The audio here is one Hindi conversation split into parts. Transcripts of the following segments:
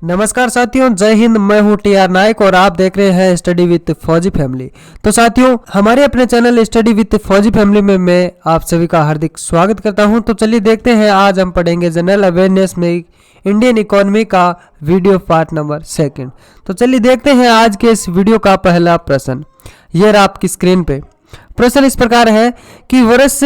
नमस्कार साथियों, जय हिंद। मैं हूं टीआर नायक और आप देख रहे हैं स्टडी विद फौजी फैमिली। तो साथियों, हमारे अपने चैनल स्टडी विद फौजी फैमिली में मैं आप सभी का हार्दिक स्वागत करता हूं। तो चलिए देखते हैं, आज हम पढ़ेंगे जनरल अवेयरनेस में इंडियन इकोनॉमी का वीडियो पार्ट नंबर 2। तो चलिए देखते हैं आज के इस वीडियो का पहला प्रश्न। यह रहा आपकी स्क्रीन पे। प्रश्न इस प्रकार है कि वर्ष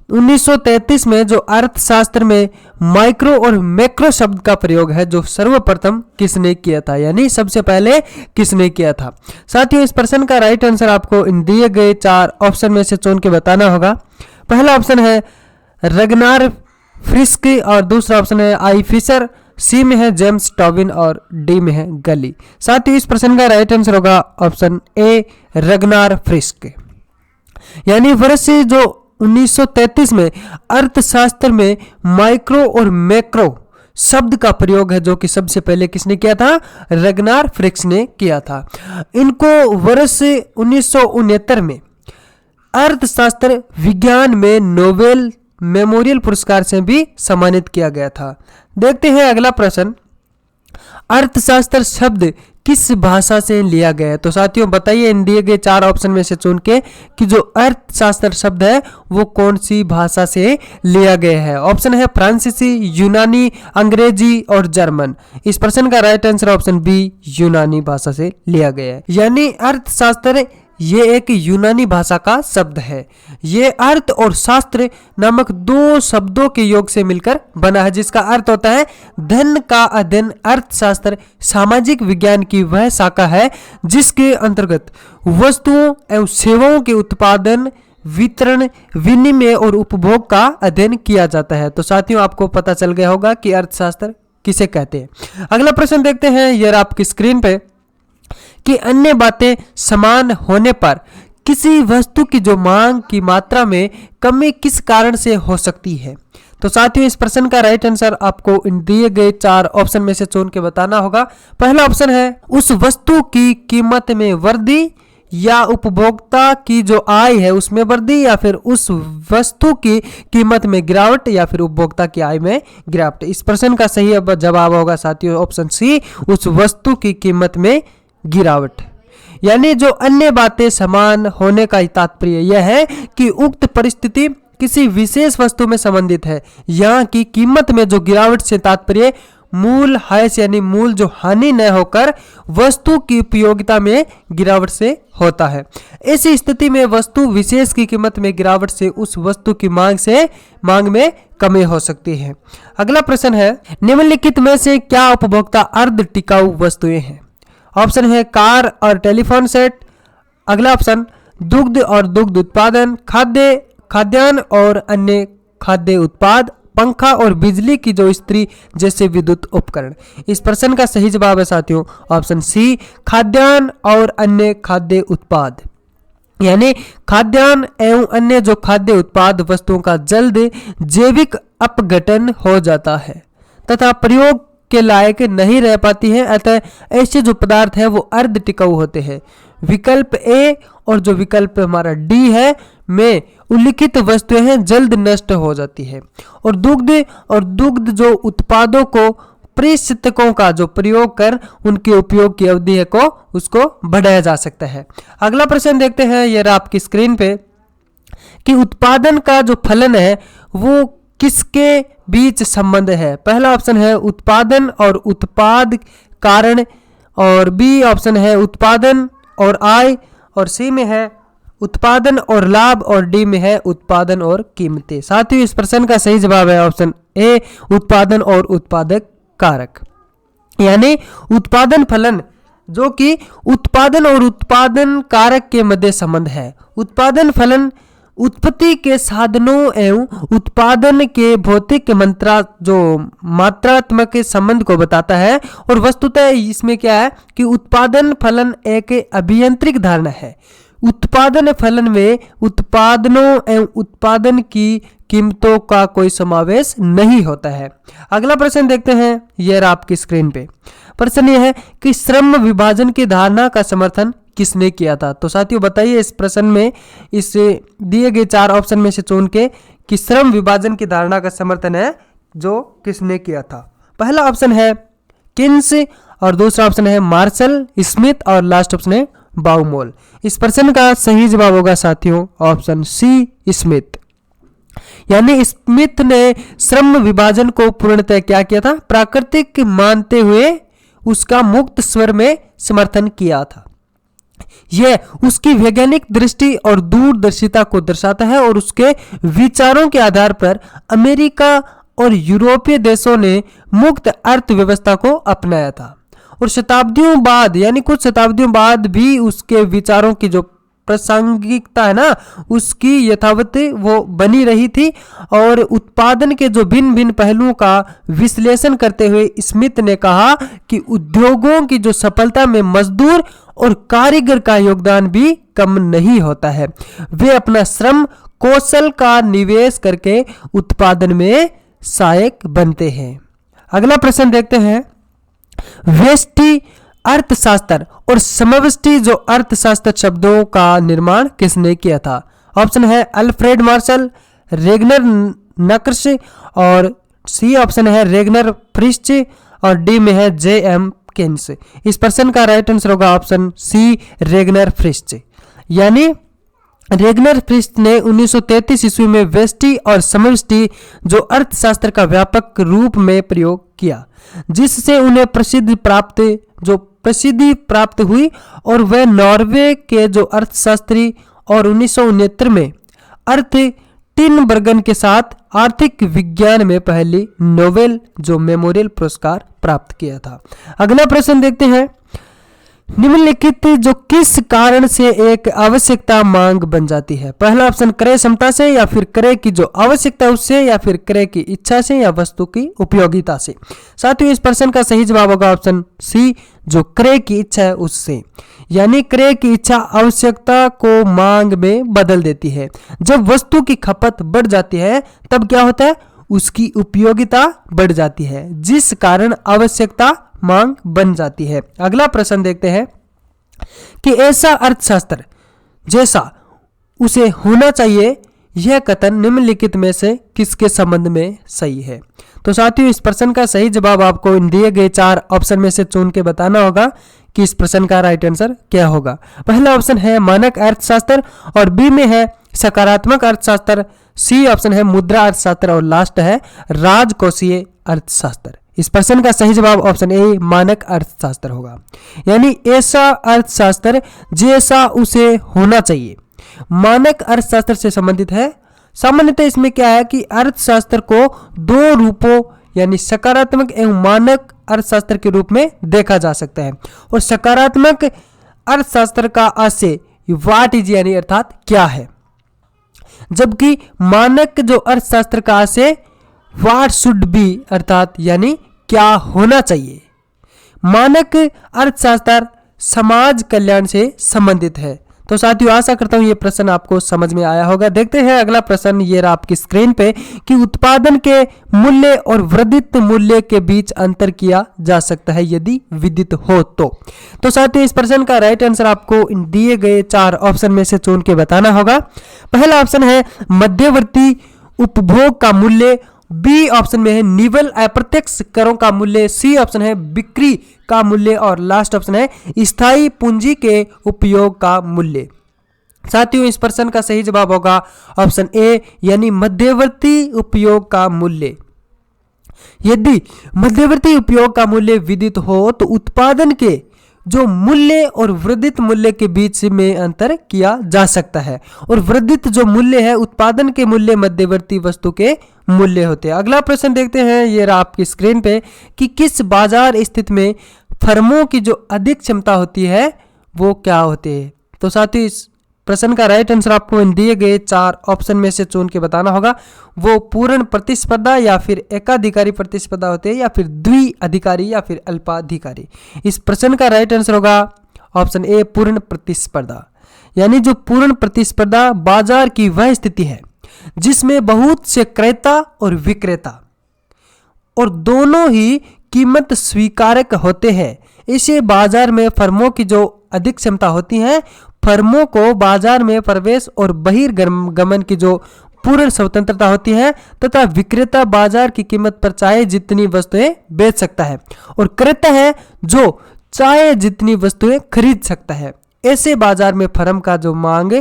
1933 में जो अर्थशास्त्र में माइक्रो और मैक्रो शब्द का प्रयोग है, जो सर्वप्रथम किसने किया था, यानी सबसे पहले किसने किया था। साथियों, इस प्रश्न का राइट आंसर आपको इन दिए गए 4 ऑप्शन में से चुन के बताना होगा। पहला ऑप्शन है रगनार फ्रिस्की और दूसरा ऑप्शन है आई फिशर, सी में है जेम्स टॉबिन और डी में है गली। साथियों, इस प्रश्न का राइट आंसर होगा ऑप्शन ए रगनार फ्रिस्की। यानी वर्ष जो 1933 में अर्थशास्त्र में माइक्रो और मैक्रो शब्द का प्रयोग है, जो कि सबसे पहले किसने किया था, रगनार फ्रिस्की ने किया था। इनको वर्ष 1969 में अर्थशास्त्र विज्ञान में नोबेल मेमोरियल पुरस्कार से भी सम्मानित किया गया था। देखते हैं अगला प्रश्न, अर्थशास्त्र शब्द किस भाषा से लिया गया है। तो साथियों बताइए इन दिए गए 4 ऑप्शन में से चुन के कि जो अर्थशास्त्र शब्द है वो कौन सी भाषा से लिया गया है। ऑप्शन है फ्रांसीसी, यूनानी, अंग्रेजी और जर्मन। इस प्रश्न का राइट आंसर ऑप्शन बी यूनानी भाषा से लिया गया है। यानी अर्थशास्त्र ये एक यूनानी भाषा का शब्द है। ये अर्थ और शास्त्र नामक 2 शब्दों के योग से मिलकर बना है, जिसका अर्थ होता है धन का अध्ययन। अर्थशास्त्र सामाजिक विज्ञान की वह शाखा है जिसके अंतर्गत वस्तुओं एवं सेवाओं के उत्पादन, वितरण, विनिमय और उपभोग का अध्ययन किया जाता है। तो साथियों, आपको पता चल गया होगा कि अर्थशास्त्र किसे कहते हैं। अगला प्रश्न देखते हैं, यह आपकी स्क्रीन पे, कि अन्य बातें समान होने पर किसी वस्तु की जो मांग की मात्रा में कमी किस कारण से हो सकती है। तो साथियों, इस प्रश्न का राइट आंसर आपको इन दिए गए 4 ऑप्शन में से चुन के बताना होगा। पहला ऑप्शन है उस वस्तु की कीमत में वृद्धि, या उपभोक्ता की जो आय है उसमें वृद्धि, या फिर उस वस्तु की कीमत में गिरावट, या फिर उपभोक्ता की आय में गिरावट। इस प्रश्न का सही जवाब होगा साथियों ऑप्शन सी, उस वस्तु की कीमत में गिरावट। यानी जो अन्य बातें समान होने का तात्पर्य यह है कि उक्त परिस्थिति किसी विशेष वस्तु में संबंधित है। यहाँ की कीमत में जो गिरावट से तात्पर्य मूल हायस यानी मूल जो हानि न होकर वस्तु की उपयोगिता में गिरावट से होता है। ऐसी स्थिति में वस्तु विशेष की कीमत में गिरावट से उस वस्तु की मांग में कमी हो सकती है। अगला प्रश्न है, निम्नलिखित में से क्या उपभोक्ता अर्ध टिकाऊ वस्तुएं हैं। ऑप्शन है कार और टेलीफोन सेट। अगला ऑप्शन दुग्ध और दुग्ध उत्पादन, खाद्यान्न और अन्य खाद्य उत्पाद, पंखा और बिजली की जो इस्त्री जैसे विद्युत उपकरण। इस प्रश्न का सही जवाब है साथियों ऑप्शन सी, खाद्यान्न और अन्य खाद्य उत्पाद। यानी खाद्यान्न एवं अन्य जो खाद्य उत्पाद वस्तुओं का जल्द जैविक अपघटन हो जाता है तथा प्रयोग के लायक नहीं रह पाती है, अतः ऐसे जो पदार्थ है वो अर्ध टिकाऊ होते हैं। विकल्प ए और जो विकल्प हमारा डी है में उल्लिखित वस्तुएं हैं जल्द नष्ट हो जाती है। और दुग्ध जो उत्पादों को परिस्थितियों का जो प्रयोग कर उनके उपयोग की अवधि है को उसको बढ़ाया जा सकता है। अगला प्रश्न देखते हैं, यह आपकी स्क्रीन पे, कि उत्पादन का जो फलन है वो किसके बीच संबंध है। पहला ऑप्शन है उत्पादन और उत्पाद कारण, और बी ऑप्शन है उत्पादन और आय, और सी में है उत्पादन और लाभ, और डी में है उत्पादन और कीमतें। साथियों, इस प्रश्न का सही जवाब है ऑप्शन ए उत्पादन और उत्पादक कारक। यानी उत्पादन फलन जो कि उत्पादन और उत्पादन कारक के मध्य संबंध है। उत्पादन फलन उत्पत्ति के साधनों एवं उत्पादन के भौतिक मात्रात्मक संबंध को बताता है। और वस्तुतः इसमें क्या है कि उत्पादन फलन एक अभियांत्रिक धारणा है। उत्पादन फलन में उत्पादनों एवं उत्पादन की कीमतों का कोई समावेश नहीं होता है। अगला प्रश्न देखते हैं, यह आपकी स्क्रीन पे। प्रश्न यह है कि श्रम विभाजन की धारणा का समर्थन किसने किया था। तो साथियों बताइए इस प्रश्न में इस दिए गए 4 ऑप्शन में से चुन के कि श्रम विभाजन की धारणा का समर्थन है जो किसने किया था। पहला ऑप्शन है किन्स, और दूसरा ऑप्शन है मार्शल स्मिथ, और लास्ट ऑप्शन है बाउमोल। इस प्रश्न का सही जवाब होगा साथियों ऑप्शन सी स्मिथ। यानी स्मिथ ने श्रम विभाजन को पूर्णतः क्या किया था, प्राकृतिक मानते हुए उसका मुक्त स्वर में समर्थन किया था। यह उसकी वैज्ञानिक दृष्टि और दूरदर्शिता को दर्शाता है और उसके विचारों के आधार पर अमेरिका और यूरोपीय देशों ने मुक्त अर्थव्यवस्था को अपनाया था और शताब्दियों बाद यानी कुछ शताब्दियों बाद भी उसके विचारों की जो प्रासंगिकता है ना उसकी यथावत वो बनी रही थी। और उत्पादन के जो भिन्न भिन्न पहलुओं का विश्लेषण करते हुए स्मिथ ने कहा कि उद्योगों की जो सफलता में मजदूर और कारीगर का योगदान भी कम नहीं होता है। वे अपना श्रम कौशल का निवेश करके उत्पादन में सहायक बनते हैं। अगला प्रश्न देखते हैं, व्यष्टि अर्थशास्त्र और समष्टि जो अर्थशास्त्र शब्दों का निर्माण किसने किया था। ऑप्शन है अल्फ्रेड मार्शल, रेगनर नक्रश, और सी ऑप्शन है रेगनर फ्रिश्च, और डी में है जे.एम. किन्स। इस प्रश्न का राइट आंसर होगा ऑप्शन सी रेगनर फ्रिश्च। यानी रेगनर फ्रिश्च ने 1933 ईस्वी में व्यष्टि और समष्टि जो अर्थशास्त्र का व्यापक रूप में प्रयोग किया, जिससे उन्हें प्रसिद्धि प्राप्त हुई और वह नॉर्वे के जो अर्थशास्त्री और 1969 में अर्थ टिनबर्गन के साथ आर्थिक विज्ञान में पहली नोबेल जो मेमोरियल पुरस्कार प्राप्त किया था। अगला प्रश्न देखते हैं, निम्नलिखित जो किस कारण से एक आवश्यकता मांग बन जाती है। पहला ऑप्शन क्रय क्षमता से, या फिर क्रय की जो आवश्यकता उससे, या फिर क्रय की इच्छा से, या वस्तु की उपयोगिता से। साथियों इस प्रश्न का सही जवाब होगा ऑप्शन सी जो क्रय की इच्छा है उससे। यानी क्रय की इच्छा आवश्यकता को मांग में बदल देती है। जब वस्तु की खपत बढ़ जाती है तब क्या होता है, उसकी उपयोगिता बढ़ जाती है, जिस कारण आवश्यकता मांग बन जाती है। अगला प्रश्न देखते हैं कि ऐसा अर्थशास्त्र जैसा उसे होना चाहिए, यह कथन निम्नलिखित में से किसके संबंध में सही है। तो साथियों इस प्रश्न का सही जवाब आपको इन दिए गए 4 ऑप्शन में से चुन के बताना होगा कि इस प्रश्न का राइट आंसर क्या होगा। पहला ऑप्शन है मानक अर्थशास्त्र, और बी में है सकारात्मक अर्थशास्त्र, सी ऑप्शन है मुद्रा अर्थशास्त्र, और लास्ट है राजकोषीय अर्थशास्त्र। इस प्रश्न का सही जवाब ऑप्शन ए मानक अर्थशास्त्र होगा। यानी ऐसा अर्थशास्त्र जैसा उसे होना चाहिए मानक अर्थशास्त्र से संबंधित है। सामान्यतः इसमें क्या है कि अर्थशास्त्र को 2 रूपों यानी सकारात्मक एवं मानक अर्थशास्त्र के रूप में देखा जा सकता है। और सकारात्मक अर्थशास्त्र का आशय व्हाट इज यानी अर्थात क्या है, जबकि मानक जो अर्थशास्त्र का आशय व्हाट शुड बी अर्थात यानी क्या होना चाहिए। मानक अर्थशास्त्र समाज कल्याण से संबंधित है। तो साथियों आशा करता हूं ये प्रश्न आपको समझ में आया होगा। देखते हैं अगला प्रश्न, ये रहा आपकी स्क्रीन पे कि उत्पादन के मूल्य और वर्धित मूल्य के बीच अंतर किया जा सकता है यदि विदित हो तो साथियों इस प्रश्न का राइट आंसर आपको इन दिए गए 4 ऑप्शन में से चुन के बताना होगा। पहला ऑप्शन है मध्यवर्ती उपभोग का मूल्य, बी ऑप्शन में है निवल अप्रत्यक्ष करों का मूल्य, सी ऑप्शन है बिक्री का मूल्य, और लास्ट ऑप्शन है स्थायी पूंजी के उपयोग का मूल्य। साथियों इस प्रश्न का सही जवाब होगा ऑप्शन ए यानी मध्यवर्ती उपयोग का मूल्य। यदि मध्यवर्ती उपयोग का मूल्य विदित हो तो उत्पादन के जो मूल्य और वर्धित मूल्य के बीच में अंतर किया जा सकता है, और वर्धित जो मूल्य है उत्पादन के मूल्य मध्यवर्ती वस्तु के मूल्य होते हैं। अगला प्रश्न देखते हैं, ये रहा आपकी स्क्रीन पे कि किस बाजार स्थिति में फर्मों की जो अधिक क्षमता होती है वो क्या होते हैं। तो साथियों इस प्रश्न का राइट आंसर आपको इन दिए गए 4 ऑप्शन में से चुन के बताना होगा। वो पूर्ण प्रतिस्पर्धा या फिर एकाधिकारी प्रतिस्पर्धा होते हैं, या फिर द्विअधिकारी, या फिर अल्पाधिकारी। इस प्रश्न का राइट आंसर होगा ऑप्शन ए पूर्ण प्रतिस्पर्धा। यानी जो पूर्ण प्रतिस्पर्धा बाजार की वह स्थिति है जिसमें बहुत से क्रेता और विक्रेता और दोनों ही कीमत स्वीकारक होते हैं। इसे बाजार में फर्मों की जो अधिक क्षमता होती है, फर्मों को बाजार में प्रवेश और बहिर्गमन की जो पूर्ण स्वतंत्रता होती है तथा विक्रेता बाजार की कीमत पर चाहे जितनी वस्तुएं बेच सकता है और क्रेता है जो चाहे जितनी वस्तुएं खरीद सकता है। ऐसे बाजार में फर्म का जो मांग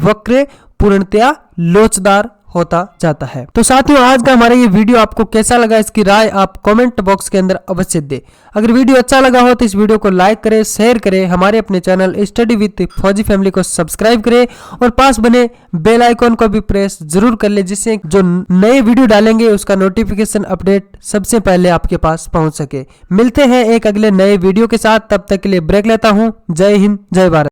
वक्र पूर्णतया लोचदार होता जाता है। तो साथियों, आज का हमारा ये वीडियो आपको कैसा लगा, इसकी राय आप कमेंट बॉक्स के अंदर अवश्य दें। अगर वीडियो अच्छा लगा हो तो इस वीडियो को लाइक करें, शेयर करें, हमारे अपने चैनल स्टडी विद फौजी फैमिली को सब्सक्राइब करें और पास बने बेल आइकॉन को भी प्रेस जरूर कर ले, जिससे जो नए वीडियो डालेंगे उसका नोटिफिकेशन अपडेट सबसे पहले आपके पास पहुंच सके। मिलते हैं एक अगले नए वीडियो के साथ, तब तक के लिए ब्रेक लेता हूं। जय हिंद, जय भारत।